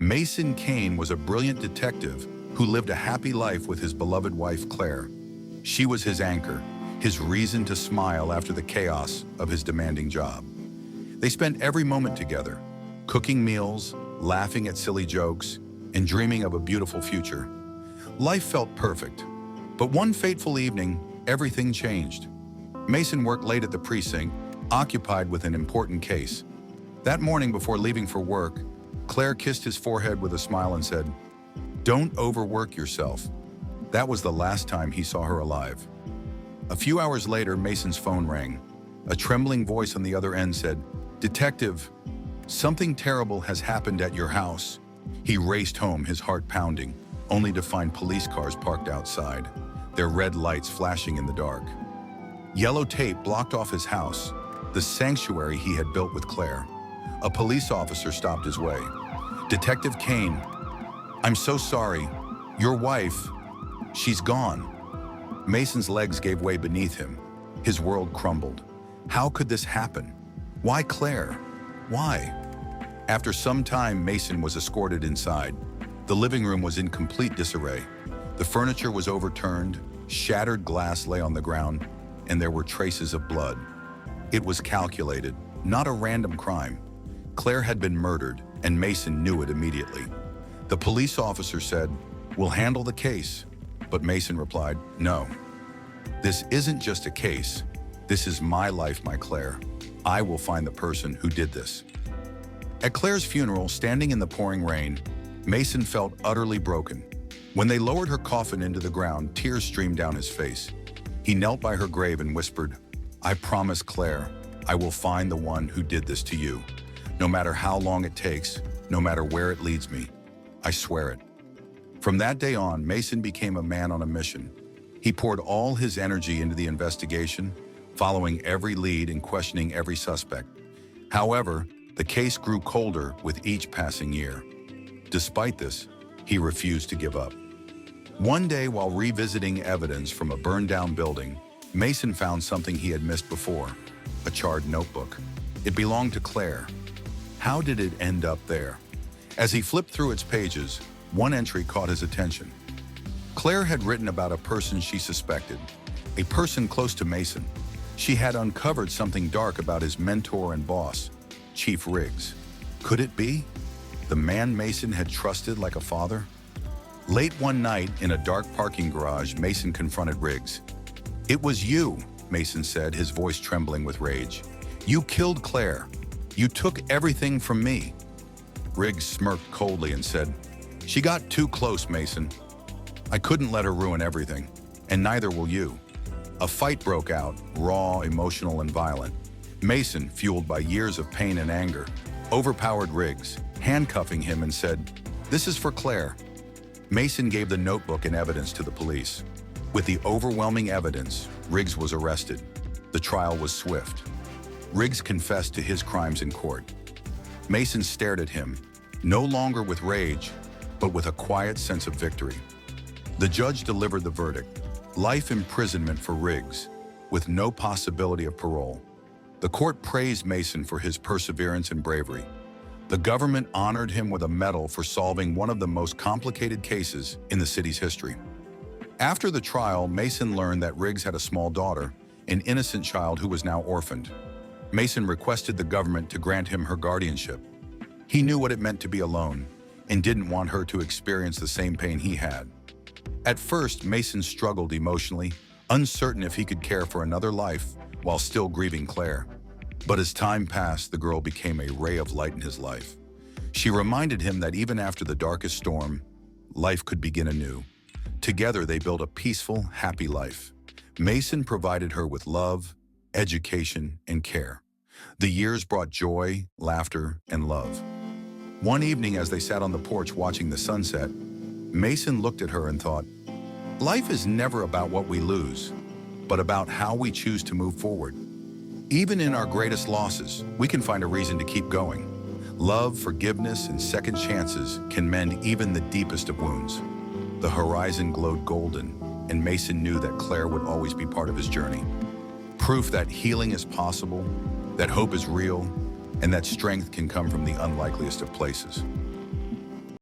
Mason Kane was a brilliant detective who lived a happy life with his beloved wife, Claire. She was his anchor, his reason to smile after the chaos of his demanding job. They spent every moment together, cooking meals, laughing at silly jokes, and dreaming of a beautiful future. Life felt perfect, but one fateful evening, everything changed. Mason worked late at the precinct, occupied with an important case. That morning before leaving for work, Claire kissed his forehead with a smile and said, "Don't overwork yourself." That was the last time he saw her alive. A few hours later, Mason's phone rang. A trembling voice on the other end said, "Detective, something terrible has happened at your house." He raced home, his heart pounding, only to find police cars parked outside, their red lights flashing in the dark. Yellow tape blocked off his house, the sanctuary he had built with Claire. A police officer stopped his way. "Detective Kane, I'm so sorry. Your wife, she's gone." Mason's legs gave way beneath him. His world crumbled. How could this happen? Why Claire? Why? After some time, Mason was escorted inside. The living room was in complete disarray. The furniture was overturned, shattered glass lay on the ground, and there were traces of blood. It was calculated, not a random crime. Claire had been murdered, and Mason knew it immediately. The police officer said, "We'll handle the case." But Mason replied, "No. This isn't just a case. This is my life, my Claire. I will find the person who did this." At Claire's funeral, standing in the pouring rain, Mason felt utterly broken. When they lowered her coffin into the ground, tears streamed down his face. He knelt by her grave and whispered, "I promise, Claire, I will find the one who did this to you. No matter how long it takes, no matter where it leads me, I swear it." From that day on, Mason became a man on a mission. He poured all his energy into the investigation, following every lead and questioning every suspect. However, the case grew colder with each passing year. Despite this, he refused to give up. One day, while revisiting evidence from a burned-down building, Mason found something he had missed before, a charred notebook. It belonged to Claire. How did it end up there? As he flipped through its pages, one entry caught his attention. Claire had written about a person she suspected, a person close to Mason. She had uncovered something dark about his mentor and boss, Chief Riggs. Could it be? The man Mason had trusted like a father? Late one night, in a dark parking garage, Mason confronted Riggs. "It was you," Mason said, his voice trembling with rage. "You killed Claire. You took everything from me." Riggs smirked coldly and said, "She got too close, Mason. I couldn't let her ruin everything, and neither will you." A fight broke out, raw, emotional, and violent. Mason, fueled by years of pain and anger, overpowered Riggs, handcuffing him and said, "This is for Claire." Mason gave the notebook and evidence to the police. With the overwhelming evidence, Riggs was arrested. The trial was swift. Riggs confessed to his crimes in court. Mason stared at him, no longer with rage, but with a quiet sense of victory. The judge delivered the verdict: life imprisonment for Riggs, with no possibility of parole. The court praised Mason for his perseverance and bravery. The government honored him with a medal for solving one of the most complicated cases in the city's history. After the trial, Mason learned that Riggs had a small daughter, an innocent child who was now orphaned. Mason requested the government to grant him her guardianship. He knew what it meant to be alone and didn't want her to experience the same pain he had. At first, Mason struggled emotionally, uncertain if he could care for another life while still grieving Claire. But as time passed, the girl became a ray of light in his life. She reminded him that even after the darkest storm, life could begin anew. Together, they built a peaceful, happy life. Mason provided her with love, education, and care. The years brought joy, laughter, and love. One evening, as they sat on the porch watching the sunset, Mason looked at her and thought, "Life is never about what we lose, but about how we choose to move forward. Even in our greatest losses, we can find a reason to keep going. Love, forgiveness, and second chances can mend even the deepest of wounds." The horizon glowed golden, and Mason knew that Claire would always be part of his journey. Proof that healing is possible, that hope is real, and that strength can come from the unlikeliest of places.